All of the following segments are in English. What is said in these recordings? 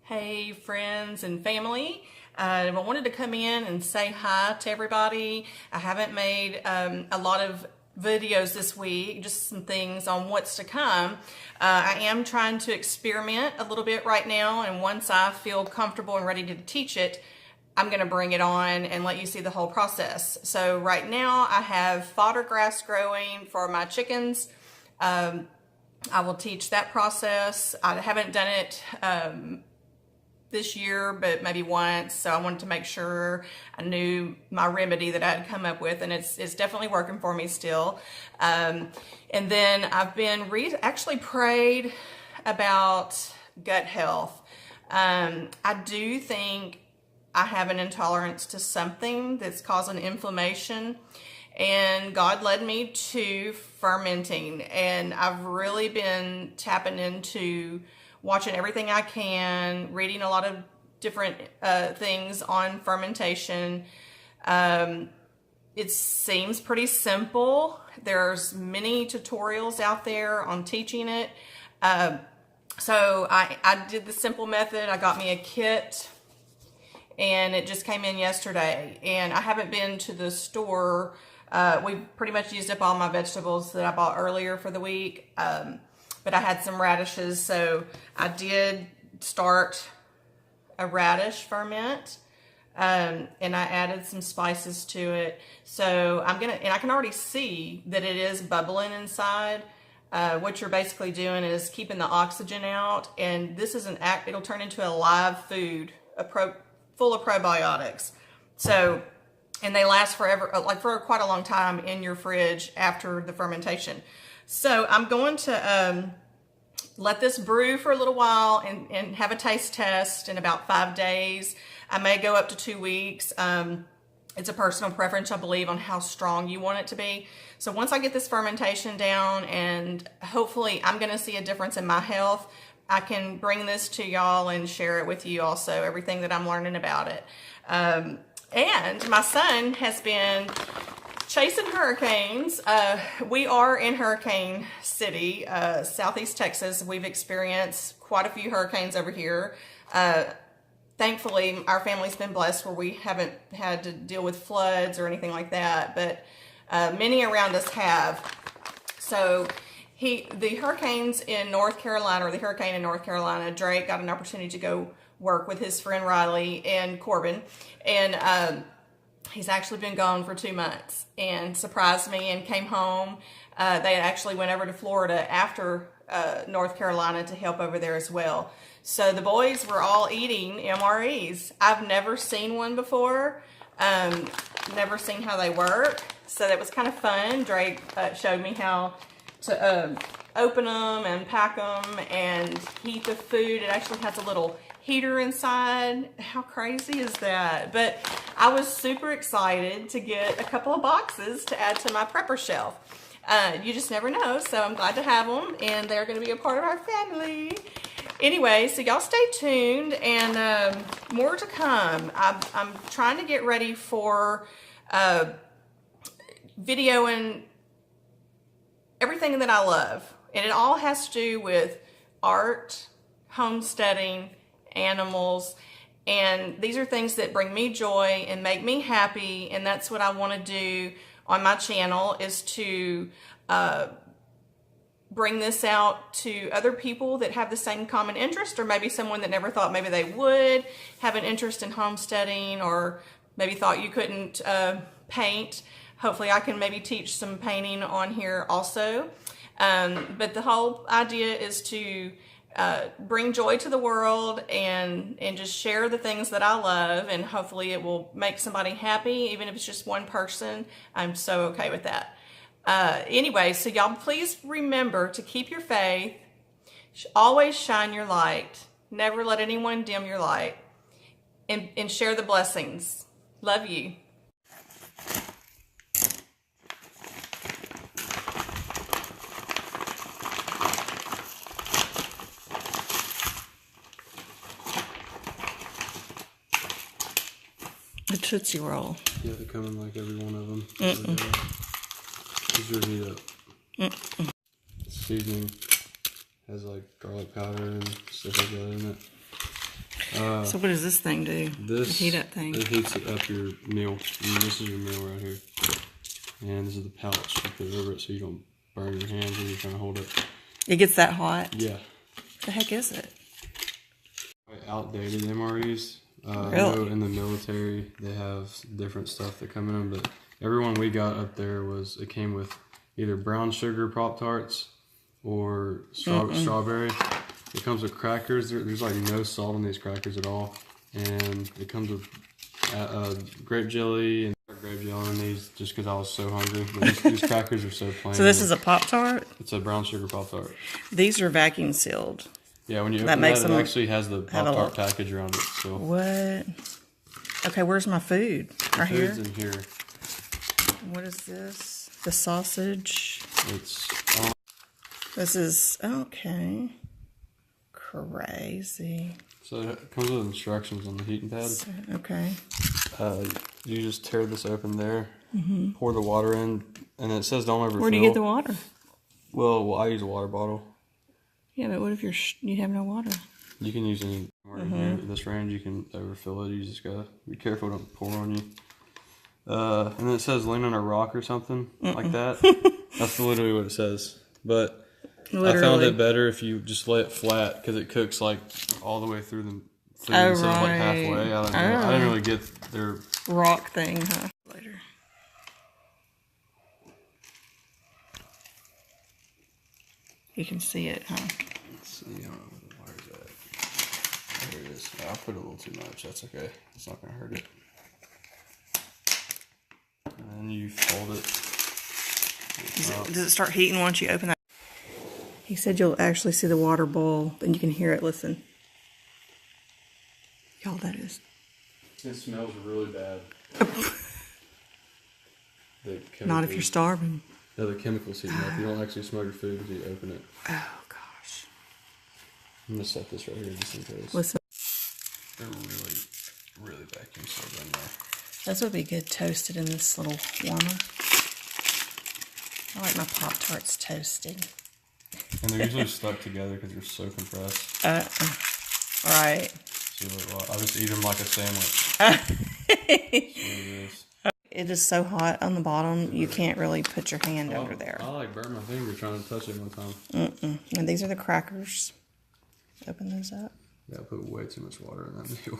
Hey friends and family, I wanted to come in and say hi to everybody. I haven't made a lot of videos this week, just some things on what's to come. I am trying to experiment a little bit right now, and once I feel comfortable and ready to teach it, I'm going to bring it on and let you see the whole process. So right now I have fodder grass growing for my chickens. I will teach that process. I haven't done it this year, but maybe once, so I wanted to make sure I knew my remedy that I had come up with, and it's definitely working for me still. And then I've been actually prayed about gut health. I do think I have an intolerance to something that's causing inflammation, and God led me to fermenting, and I've really been tapping into watching everything I can, reading a lot of different things on fermentation. It seems pretty simple. There's many tutorials out there on teaching it. So I did the simple method. I got me a kit, and it just came in yesterday. And I haven't been to the store. We've pretty much used up all my vegetables that I bought earlier for the week. But I had some radishes, so I did start a radish ferment, and I added some spices to it. So and I can already see that it is bubbling inside. What you're basically doing is keeping the oxygen out, and this is it'll turn into a live food, full of probiotics. So, and they last forever, like for quite a long time in your fridge after the fermentation. So I'm going to let this brew for a little while and have a taste test in about 5 days. I may go up to 2 weeks. It's a personal preference, I believe, on how strong you want it to be. So once I get this fermentation down, and hopefully I'm going to see a difference in my health, I can bring this to y'all and share it with you also, everything that I'm learning about it. And my son has been chasing hurricanes. We are in Hurricane City, Southeast Texas. We've experienced quite a few hurricanes over here. Thankfully, our family's been blessed where we haven't had to deal with floods or anything like that, but many around us have. So the hurricanes in North Carolina, or the hurricane in North Carolina, Drake got an opportunity to go work with his friend Riley and Corbin, and he's actually been gone for 2 months and surprised me and came home. They actually went over to Florida after North Carolina to help over there as well. So the boys were all eating MREs. I've never seen one before, never seen how they work. So that was kind of fun. Drake showed me how to open them and pack them and heat the food. It actually has a little heater inside. How crazy is that? But I was super excited to get a couple of boxes to add to my prepper shelf. You just never know, so I'm glad to have them, and they're going to be a part of our family. Anyway, so y'all stay tuned, and more to come. I'm trying to get ready for videoing everything that I love, and it all has to do with art, homesteading, animals, and these are things that bring me joy and make me happy, and that's what I want to do on my channel, is to bring this out to other people that have the same common interest, or maybe someone that never thought maybe they would have an interest in homesteading, or maybe thought you couldn't paint. Hopefully I can maybe teach some painting on here also. But the whole idea is to bring joy to the world and just share the things that I love, and hopefully it will make somebody happy, even if it's just one person. I'm so okay with that. Anyway, so y'all please remember to keep your faith, always shine your light, never let anyone dim your light, and share the blessings. Love you. The Tootsie Roll. Yeah, they come in like every one of them. Here's your heat up. Seasoning has like garlic powder and stuff like that in it. So what does this thing do? This the heat up thing. It heats it up your meal. And this is your meal right here. And this is the pouch you put over it so you don't burn your hands when you're trying to hold it. It gets that hot? Yeah. The heck is it? Outdated MREs. Really? I know in the military they have different stuff that come in them, but everyone we got up there it came with either brown sugar Pop-Tarts or strawberry. It comes with crackers. There's like no salt in these crackers at all, and it comes with grape jelly and grape jelly in these just because I was so hungry. But these crackers are so plain. So this is a Pop-Tart? It's a brown sugar Pop-Tart. These are vacuum sealed. Yeah, when you open that, it actually has the Pop-Tart package around it. So what? Okay, where's my food? Right here? Food's in here. What is this? The sausage. It's... This is... Okay. Crazy. So it comes with instructions on the heating pad. Okay. You just tear this open there, pour the water in, and it says don't overfill. Where do you get the water? Well, I use a water bottle. Yeah, but what if you have no water? You can use any water here. This range, you can overfill it. You just gotta be careful, don't pour on you. And then it says lean on a rock or something like that. That's literally what it says. But literally. I found it better if you just lay it flat because it cooks like all the way through the food instead of like halfway. I didn't really get their rock thing, huh? Later. You can see it, huh? Let's see, where's that? There it is. I put a little too much. That's okay. It's not gonna hurt it. And then you fold it. Does it start heating once you open that? He said you'll actually see the water boil, and you can hear it. Listen. Y'all, that is. It smells really bad. Not if you're starving. No, the chemicals heating up. You don't actually smell your food until you open it. Oh, gosh. I'm going to set this right here just in case. Listen. They're really, really vacuum sealed in there. This would be good toasted in this little warmer. I like my Pop-Tarts toasted. And they're usually stuck together because they're so compressed. Right. So I just eat them like a sandwich. It is so hot on the bottom, you can't really put your hand under there. I like burn my finger trying to touch it one time. And these are the crackers. Open those up. Yeah, I put way too much water in that meal.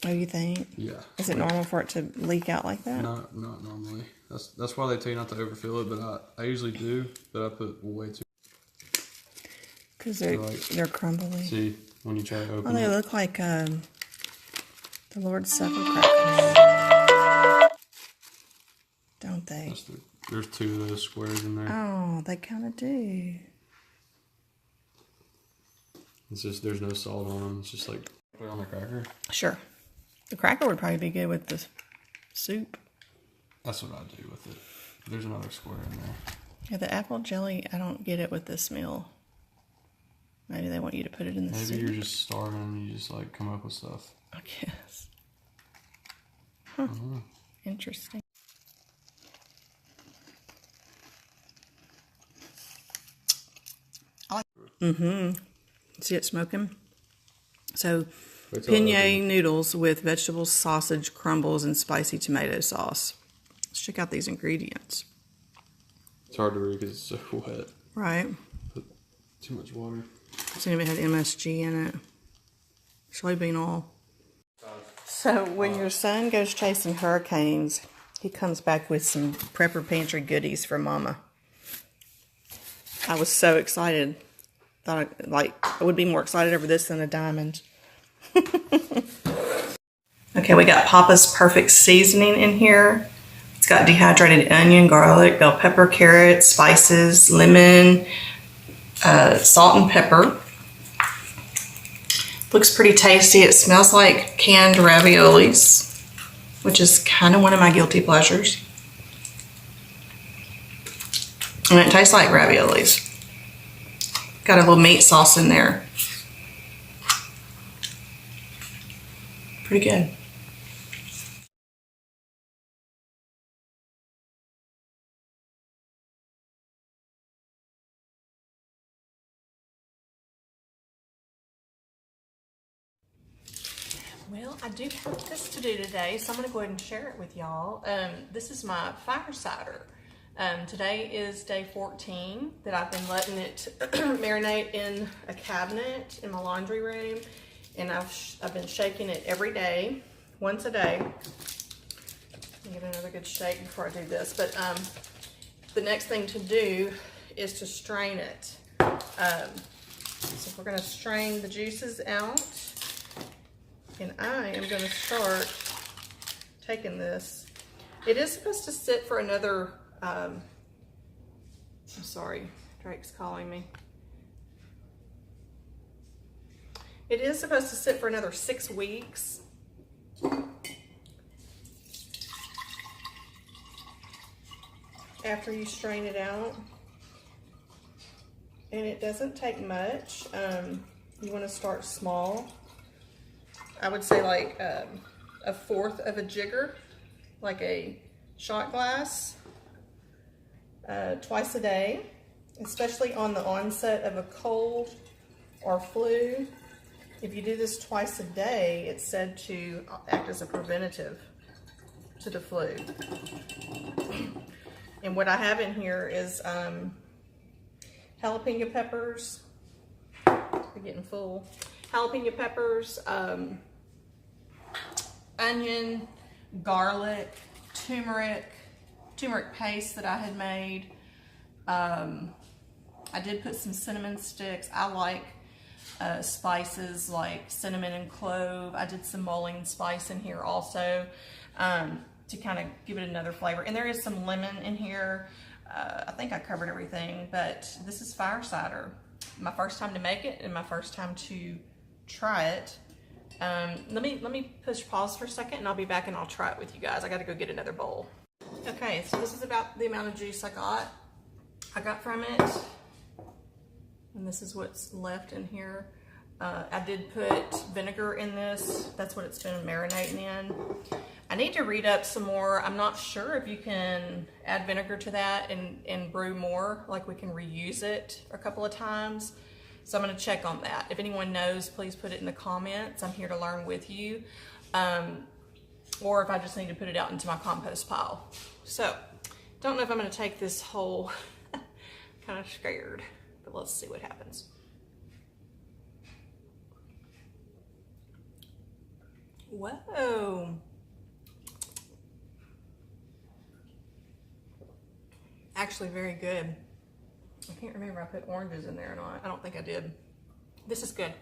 Oh, you think? Yeah. Is it normal for it to leak out like that? Not normally. That's why they tell you not to overfill it, but I usually do, but I put way too. Because they're crumbly. See, when you try to open they it. look like the Lord's Supper crackers. Don't they? There's two of those squares in there. Oh, they kind of do. It's just, there's no salt on them. It's just like, put it on the cracker. Sure. The cracker would probably be good with the soup. That's what I do with it. There's another square in there. Yeah, the apple jelly, I don't get it with this meal. Maybe they want you to put it in the soup. Maybe you're just starving and you just like come up with stuff. I guess. Huh. Interesting. See it smoking? So, penne noodles with vegetables, sausage, crumbles, and spicy tomato sauce. Let's check out these ingredients. It's hard to read because it's so wet. Right. Put too much water. It's even had MSG in it. Soybean oil. So when your son goes chasing hurricanes, he comes back with some prepper pantry goodies for Mama. I was so excited. Thought I would be more excited over this than a diamond. Okay, we got Papa's Perfect Seasoning in here. It's got dehydrated onion, garlic, bell pepper, carrot, spices, lemon, salt and pepper. Looks pretty tasty. It smells like canned raviolis, which is kind of one of my guilty pleasures. And it tastes like raviolis. Got a little meat sauce in there. Pretty good. Well, I do have this to do today, so I'm going to go ahead and share it with y'all. This is my Fire Cider. Today is day 14 that I've been letting it marinate in a cabinet in my laundry room, and I've been shaking it every day, once a day. Let me get another good shake before I do this. But the next thing to do is to strain it. So we're going to strain the juices out. And I am going to start taking this. It is supposed to sit for another, I'm sorry, Drake's calling me. It is supposed to sit for another 6 weeks. After you strain it out. And it doesn't take much. You want to start small. I would say like a 1/4 of a jigger, like a shot glass, twice a day, especially on the onset of a cold or flu. If you do this twice a day, it's said to act as a preventative to the flu. And what I have in here is jalapeno peppers. We're getting full. Jalapeno peppers, onion, garlic, turmeric paste that I had made. I did put some cinnamon sticks. I like spices like cinnamon and clove. I did some mulling spice in here also to kind of give it another flavor. And there is some lemon in here. I think I covered everything, but this is Fire Cider. My first time to make it and my first time to try it. Let me push pause for a second and I'll be back and I'll try it with you guys. I got to go get another bowl. Okay, so this is about the amount of juice I got from it, and this is what's left in here. I did put vinegar in this. That's what it's been marinating in. I need to read up some more. I'm not sure if you can add vinegar to that and brew more, like we can reuse it a couple of times. So I'm going to check on that. If anyone knows, please put it in the comments. I'm here to learn with you. Or if I just need to put it out into my compost pile. So, don't know if I'm going to take this whole, kind of scared, but let's see what happens. Whoa. Actually very good. I can't remember if I put oranges in there or not. I don't think I did. This is good.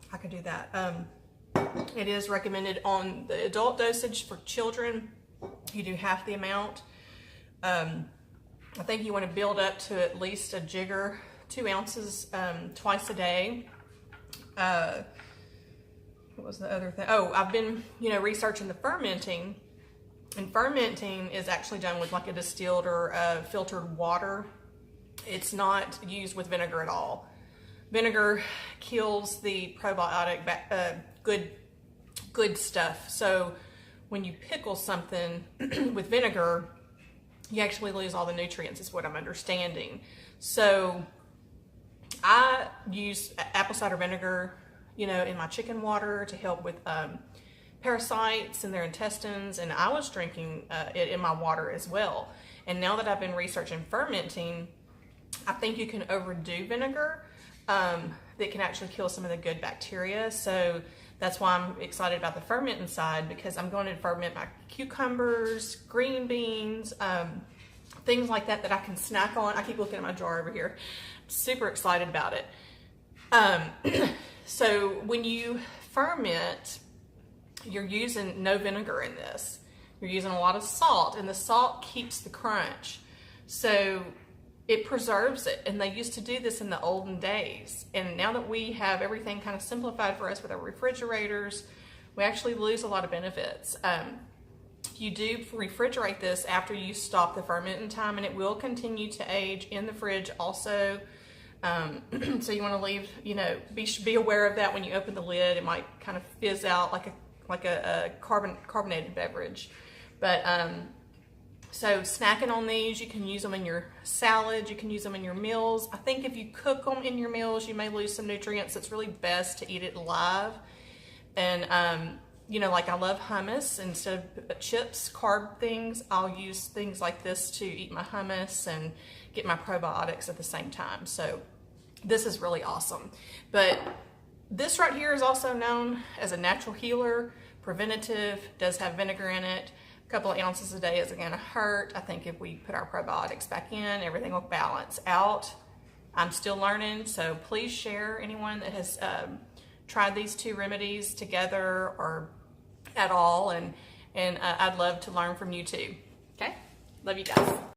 I could do that. It is recommended on the adult dosage. For children, you do half the amount. I think you want to build up to at least a jigger, 2 ounces twice a day. What was the other thing? Oh, I've been, researching the fermenting. And fermenting is actually done with like a distilled or filtered water. It's not used with vinegar at all. Vinegar kills the probiotic good stuff. So when you pickle something with vinegar, you actually lose all the nutrients, is what I'm understanding. So I use apple cider vinegar, in my chicken water to help with parasites in their intestines, and I was drinking it in my water as well. And now that I've been researching fermenting, I think you can overdo vinegar that can actually kill some of the good bacteria. So that's why I'm excited about the fermenting side, because I'm going to ferment my cucumbers, green beans, things like that I can snack on. I keep looking at my jar over here. Super excited about it. So when you ferment, you're using no vinegar in this. You're using a lot of salt, and the salt keeps the crunch. So it preserves it, and they used to do this in the olden days. And now that we have everything kind of simplified for us with our refrigerators, we actually lose a lot of benefits. You do refrigerate this after you stop the fermenting time, and it will continue to age in the fridge also. So you want to leave, be aware of that when you open the lid. It might kind of fizz out like a carbonated beverage. But So snacking on these, you can use them in your salads, you can use them in your meals. I think if you cook them in your meals, you may lose some nutrients. It's really best to eat it live. And, you know, like I love hummus. Instead of chips, carb things, I'll use things like this to eat my hummus and get my probiotics at the same time. So this is really awesome. But this right here is also known as a natural healer, preventative, does have vinegar in it. A couple of ounces a day isn't gonna hurt. I think if we put our probiotics back in, everything will balance out. I'm still learning, so please share anyone that has tried these two remedies together or at all, and I'd love to learn from you too. Okay, love you guys.